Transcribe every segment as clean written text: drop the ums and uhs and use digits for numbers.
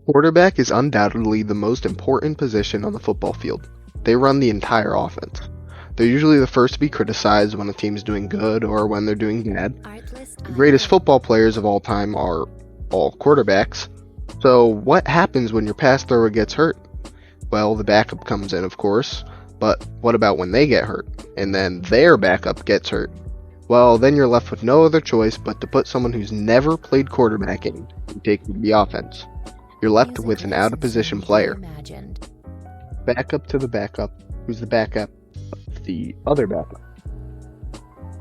Quarterback is undoubtedly the most important position on the football field. They run the entire offense. They're usually the first to be criticized when a team is doing good or when they're doing bad. The greatest football players of all time are all quarterbacks. So what happens when your pass thrower gets hurt? Well, the backup comes in, of course, but what about when they get hurt, and then their backup gets hurt? Well, then you're left with no other choice but to put someone who's never played quarterback in and take the offense. You're left with an out-of-position player. Backup to the backup, who's the backup of the other backup.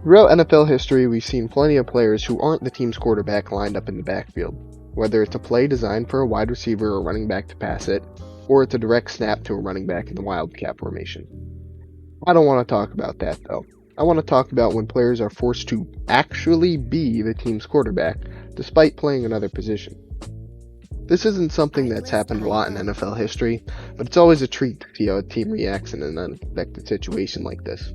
Throughout NFL history, we've seen plenty of players who aren't the team's quarterback lined up in the backfield, whether it's a play designed for a wide receiver or running back to pass it, or it's a direct snap to a running back in the wildcat formation. I don't want to talk about that, though. I want to talk about when players are forced to actually be the team's quarterback, despite playing another position. This isn't something that's happened a lot in NFL history, but it's always a treat to see how a team reacts in an unexpected situation like this.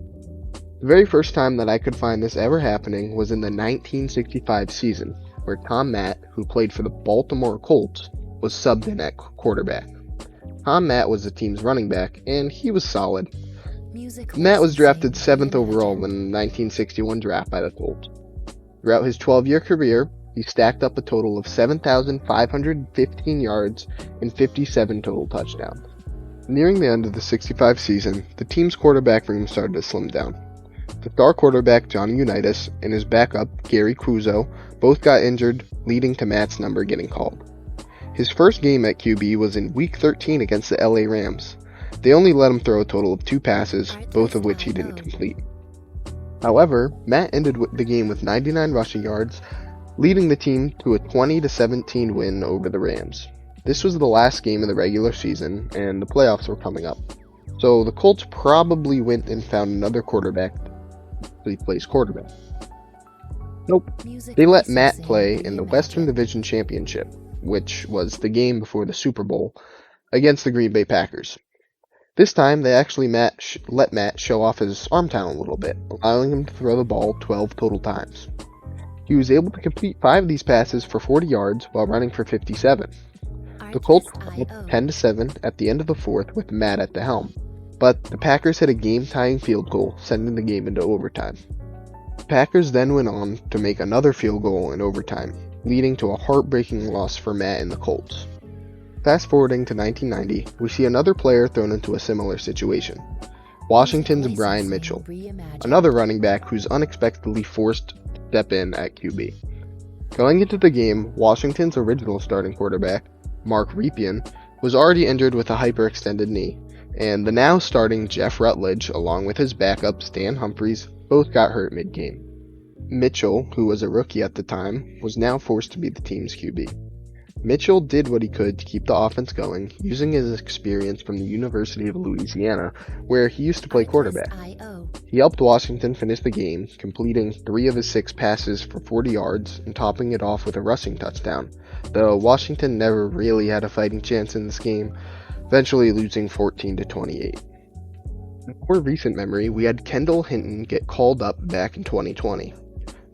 The very first time that I could find this ever happening was in the 1965 season, where Tom Matt, who played for the Baltimore Colts, was subbed in at quarterback. Tom Matt was the team's running back, and he was solid. Matt was drafted 7th overall in the 1961 draft by the Colts. Throughout his 12-year career, he stacked up a total of 7,515 yards and 57 total touchdowns. Nearing the end of the 65 season, the team's quarterback room started to slim down. The star quarterback Johnny Unitas and his backup Gary Cuozzo both got injured, leading to Matt's number getting called. His first game at QB was in Week 13 against the LA Rams. They only let him throw a total of 2 passes, both of which he didn't complete. However, Matt ended the game with 99 rushing yards, leading the team to a 20-17 win over the Rams. This was the last game of the regular season, and the playoffs were coming up. So the Colts probably went and found another quarterback to replace quarterback. Nope. They let Matt play in the Western Division Championship, which was the game before the Super Bowl, against the Green Bay Packers. This time, they actually let Matt show off his arm talent a little bit, allowing him to throw the ball 12 total times. He was able to complete 5 of these passes for 40 yards while running for 57. The Colts were up 10-7 at the end of the fourth with Matt at the helm, but the Packers hit a game-tying field goal, sending the game into overtime. The Packers then went on to make another field goal in overtime, leading to a heartbreaking loss for Matt and the Colts. Fast forwarding to 1990, we see another player thrown into a similar situation. Washington's Brian Mitchell, another running back who's unexpectedly forced to step in at QB. Going into the game, Washington's original starting quarterback, Mark Ripien, was already injured with a hyperextended knee, and the now starting Jeff Rutledge, along with his backup Stan Humphries, both got hurt mid-game. Mitchell, who was a rookie at the time, was now forced to be the team's QB. Mitchell did what he could to keep the offense going, using his experience from the University of Louisiana, where he used to play quarterback. He helped Washington finish the game, completing 3 of his 6 passes for 40 yards and topping it off with a rushing touchdown, though Washington never really had a fighting chance in this game, eventually losing 14-28. In more recent memory, we had Kendall Hinton get called up back in 2020.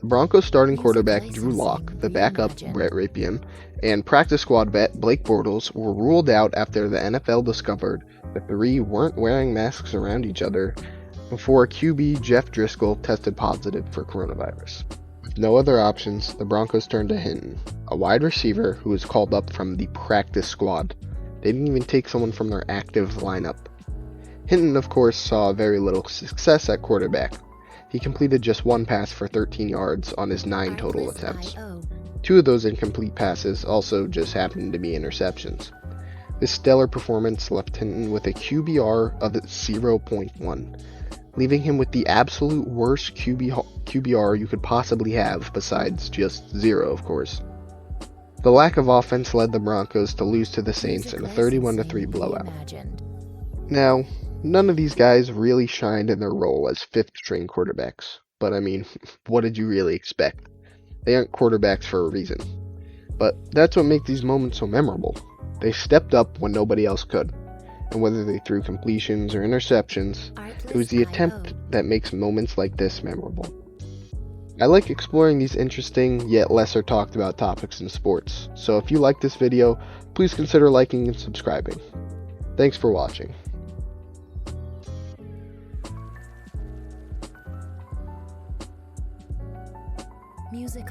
The Broncos starting quarterback Drew Lock, the backup Brett Ripien, and practice squad vet Blake Bortles were ruled out after the NFL discovered the 3 weren't wearing masks around each other before QB Jeff Driscoll tested positive for coronavirus. With no other options, the Broncos turned to Hinton, a wide receiver who was called up from the practice squad. They didn't even take someone from their active lineup. Hinton, of course, saw very little success at quarterback. He completed just 1 pass for 13 yards on his 9 total attempts. 2 of those incomplete passes also just happened to be interceptions. This stellar performance left Hinton with a QBR of 0.1, leaving him with the absolute worst QBR you could possibly have, besides just 0, of course. The lack of offense led the Broncos to lose to the Saints in a 31-3 blowout. Now, none of these guys really shined in their role as 5th-string quarterbacks, but I mean, what did you really expect? They aren't quarterbacks for a reason. But that's what makes these moments so memorable. They stepped up when nobody else could, and whether they threw completions or interceptions, it was the attempt that makes moments like this memorable. I like exploring these interesting yet lesser talked about topics in sports, so if you like this video, please consider liking and subscribing. Thanks for watching. Music.